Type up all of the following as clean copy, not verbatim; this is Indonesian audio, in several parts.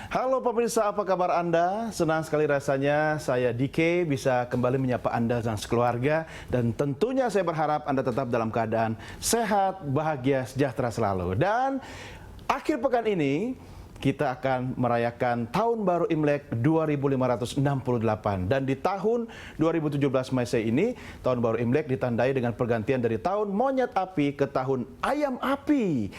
Halo pemirsa, apa kabar Anda? Senang sekali rasanya saya DK bisa kembali menyapa Anda dan sekeluarga. Dan tentunya saya berharap Anda tetap dalam keadaan sehat, bahagia, sejahtera selalu. Dan akhir pekan ini kita akan merayakan Tahun Baru Imlek 2568. Dan di tahun 2017 Masehi ini, Tahun Baru Imlek ditandai dengan pergantian dari tahun monyet api ke tahun ayam api.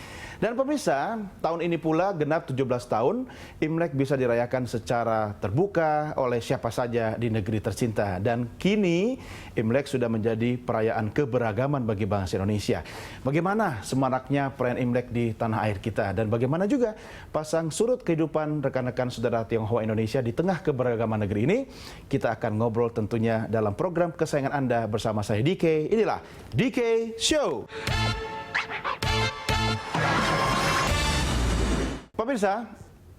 Dan pemirsa, tahun ini pula genap 17 tahun, Imlek bisa dirayakan secara terbuka oleh siapa saja di negeri tercinta. Dan kini, Imlek sudah menjadi perayaan keberagaman bagi bangsa Indonesia. Bagaimana semaraknya perayaan Imlek di tanah air kita? Dan bagaimana juga pasang surut kehidupan rekan-rekan saudara Tionghoa Indonesia di tengah keberagaman negeri ini? Kita akan ngobrol tentunya dalam program kesayangan Anda bersama saya DK. Inilah DK Show. Pemirsa,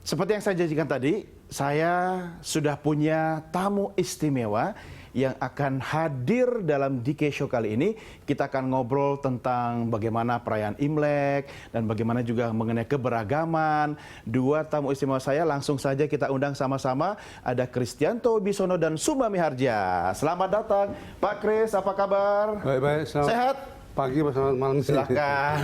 seperti yang saya janjikan tadi, saya sudah punya tamu istimewa yang akan hadir dalam DK Show kali ini. Kita akan ngobrol tentang bagaimana perayaan Imlek dan bagaimana juga mengenai keberagaman. Dua tamu istimewa saya langsung saja kita undang sama-sama. Ada Kristianto Wibisono dan Sumami Harja. Selamat datang, Pak Kris. Apa kabar? Baik-baik. Sehat? Pagi, selamat malam. Silakan.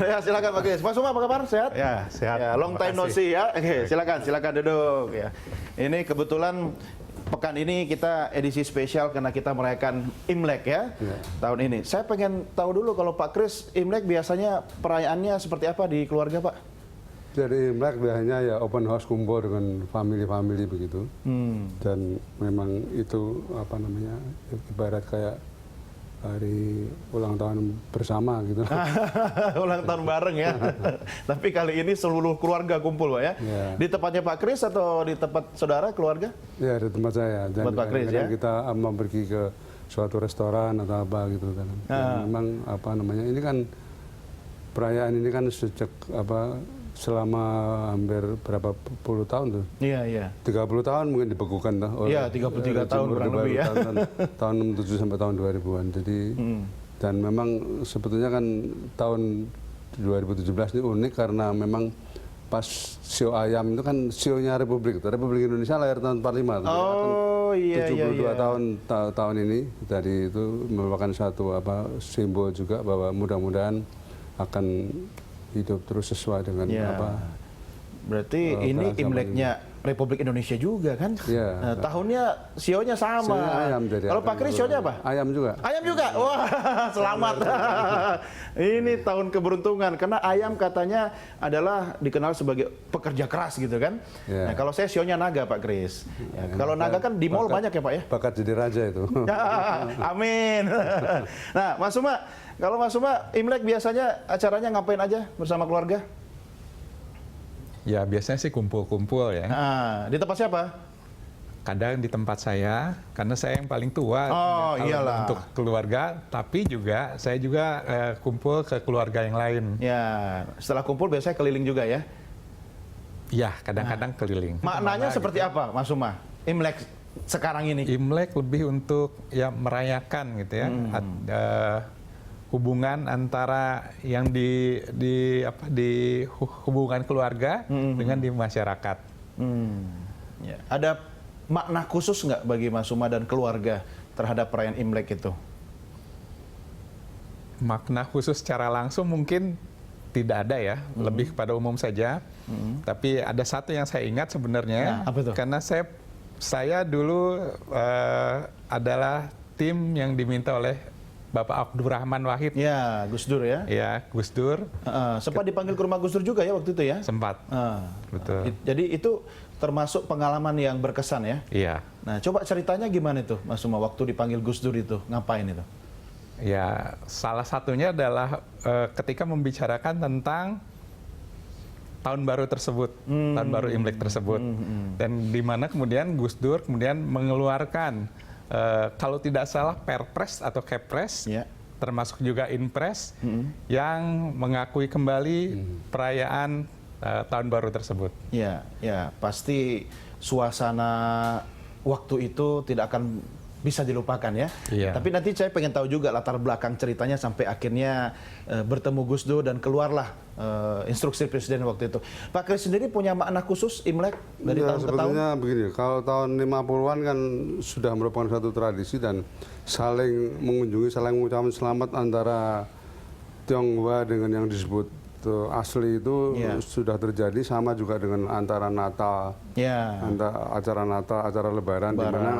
Ya, silakan Pak Kris. Pak Suma, apa kabar? Sehat? Ya, sehat. Ya, long time no see ya. Oke, silakan duduk ya. Ini kebetulan pekan ini kita edisi spesial karena kita merayakan Imlek ya. Tahun ini. Saya pengen tahu dulu kalau Pak Kris, Imlek biasanya perayaannya seperti apa di keluarga, Pak? Jadi Imlek biasanya ya open house, kumpul dengan family begitu. Dan memang itu apa namanya, ibarat kayak hari ulang tahun bersama gitu. Ulang tahun bareng ya. Tapi kali ini seluruh keluarga kumpul, Pak ya. Di tempatnya Pak Kris atau di tempat saudara keluarga? Ya, di tempat saya. Dan tempat Pak Kris ya. Kita mau pergi ke suatu restoran atau apa gitu kan. Memang apa namanya, ini kan perayaan ini kan sejak apa selama hampir berapa puluh tahun tuh. Iya, iya. 30 tahun mungkin dibekukan tuh. Iya, 33 tahun kurang lebih ya. Tahun 67 sampai tahun 2000-an. Jadi dan memang sebetulnya kan tahun 2017 ini unik karena memang pas sio ayam itu kan sionya Republik Indonesia lahir tahun 45. Oh, iya, 72 iya. tahun ini. Jadi itu merupakan satu apa simbol juga bahwa mudah-mudahan akan hidup terus sesuai dengan apa. Berarti ini Imleknya Republik Indonesia juga kan? Iya. Tahunnya sionya sama. Sionya ayam, jadi kalau Pak Kris sionya apa? Ayam juga. Ayam juga? Wah, selamat. Ini tahun keberuntungan karena ayam katanya adalah dikenal sebagai pekerja keras gitu kan? Nah, kalau saya sionya naga, Pak Kris. Ya, kalau naga kan di mall banyak ya, Pak ya? Bakat jadi raja itu. Amin. Nah, Mas Suma, kalau Mas Suma Imlek biasanya acaranya ngapain aja bersama keluarga? Ya, biasanya sih kumpul-kumpul ya. Nah, di tempat siapa? Kadang di tempat saya, karena saya yang paling tua. Oh, iyalah. Untuk keluarga, tapi juga saya juga kumpul ke keluarga yang lain. Ya, setelah kumpul biasanya keliling juga ya? Ya, kadang-kadang keliling. Maknanya seperti apa, Mas Suma? Imlek sekarang ini? Imlek lebih untuk ya merayakan gitu ya. Hubungan antara yang di hubungan keluarga dengan di masyarakat. Ya. Ada makna khusus nggak bagi Mas Suma dan keluarga terhadap perayaan Imlek itu? Makna khusus secara langsung mungkin tidak ada ya, lebih kepada umum saja. Tapi ada satu yang saya ingat sebenarnya, apa tuh? Karena saya dulu adalah tim yang diminta oleh Bapak Abdurrahman Wahid. Ya, Gus Dur ya? Ya, Gus Dur. Sempat dipanggil ke rumah Gus Dur juga ya waktu itu ya? Sempat. Betul. Jadi itu termasuk pengalaman yang berkesan ya? Iya. Nah, coba ceritanya gimana itu, Mas Suma, waktu dipanggil Gus Dur itu, ngapain itu? Ya, salah satunya adalah ketika membicarakan tentang tahun baru tersebut, tahun baru Imlek tersebut. Dan di mana kemudian Gus Dur kemudian mengeluarkan kalau tidak salah Perpres atau Kepres, termasuk juga Inpres, yang mengakui kembali perayaan tahun baru tersebut. Ya, ya, pasti suasana waktu itu tidak akan bisa dilupakan ya. Iya. Tapi nanti saya pengen tahu juga latar belakang ceritanya sampai akhirnya bertemu Gus Dur dan keluarlah instruksi Presiden waktu itu. Pak Kris sendiri punya makna khusus Imlek dari Ya, tahun ke tahun? sebetulnya begini, kalau tahun 50-an kan sudah merupakan satu tradisi dan saling mengunjungi, saling mengucapkan selamat antara Tionghoa dengan yang disebut asli itu Ya. sudah terjadi, sama juga dengan antara Natal, Ya. acara Natal, acara Lebaran, di mana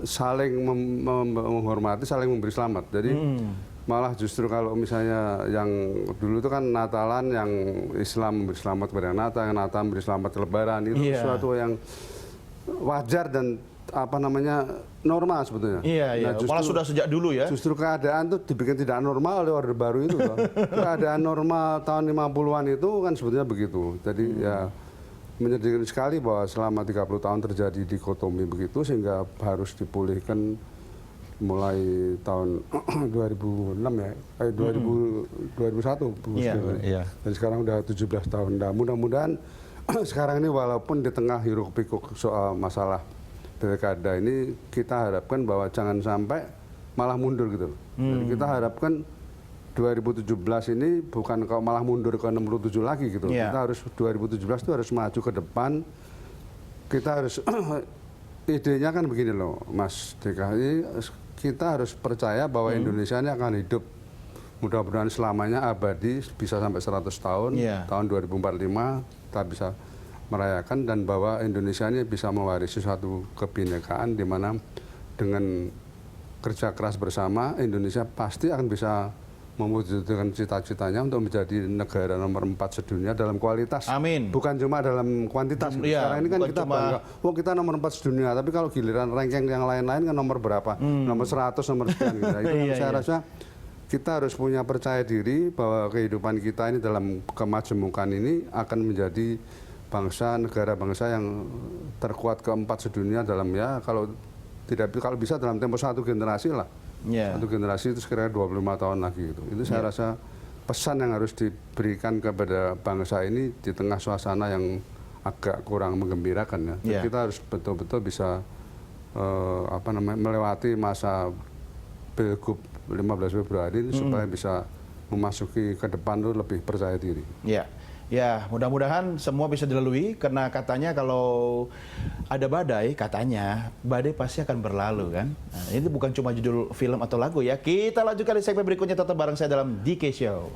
saling menghormati, saling memberi selamat. Jadi malah justru kalau misalnya yang dulu itu kan Natalan, yang Islam memberi selamat kepada Natal, yang Natal memberi selamat ke Lebaran, itu Iya. sesuatu yang wajar dan apa namanya normal sebetulnya. Iya, iya. Nah, Malah sudah sejak dulu ya. Justru keadaan tuh dibikin tidak normal oleh Orde Baru itu. Toh. Keadaan normal tahun 50-an itu kan sebetulnya begitu. Jadi ya menyedihkan sekali bahwa selama 30 tahun terjadi dikotomi begitu, sehingga harus dipulihkan mulai tahun 2006 ya, 2001 Bu Iya. Gus. Iya. Dan sekarang udah 17 tahun. Nah, mudah-mudahan sekarang ini walaupun di tengah hiruk pikuk soal masalah pilkada ini, kita harapkan bahwa jangan sampai malah mundur gitu loh. Jadi kita harapkan 2017 ini bukan kalau malah mundur ke 67 lagi gitu. Iya. Kita harus 2017 itu harus maju ke depan. Kita harus idenya kan begini loh, Mas DKI, kita harus percaya bahwa Indonesia ini akan hidup mudah-mudahan selamanya abadi, bisa sampai 100 tahun. Iya. Tahun 2045 kita bisa merayakan, dan bahwa Indonesia ini bisa mewarisi suatu kebinekaan di mana dengan kerja keras bersama Indonesia pasti akan bisa mewujudkan cita-citanya untuk menjadi negara nomor 4 sedunia dalam kualitas. Amin. Bukan cuma dalam kuantitas. Iya, Sekarang ini kan bukan kita cuma- bangga, oh kita nomor 4 sedunia, tapi kalau giliran ranking yang lain-lain kan nomor berapa? Nomor 100, nomor sekian gitu. Itu yang Iya, saya iya. rasa kita harus punya percaya diri bahwa kehidupan kita ini dalam kemajemukan ini akan menjadi bangsa, negara bangsa yang terkuat keempat sedunia dalam, ya kalau bisa dalam tempo satu generasi lah. Ya. Satu generasi itu sekiranya 25 tahun lagi gitu. Itu saya rasa pesan yang harus diberikan kepada bangsa ini di tengah suasana yang agak kurang menggembirakan ya. Ya. Kita harus betul-betul bisa melewati masa Pilgub 15 Februari ini supaya bisa memasuki ke depan itu lebih percaya diri. Ya, ya, mudah-mudahan semua bisa dilalui, karena katanya kalau ada badai, katanya badai pasti akan berlalu kan. Nah, ini bukan cuma judul film atau lagu ya. Kita lanjutkan di segmen berikutnya, tetap bareng saya dalam DK Show.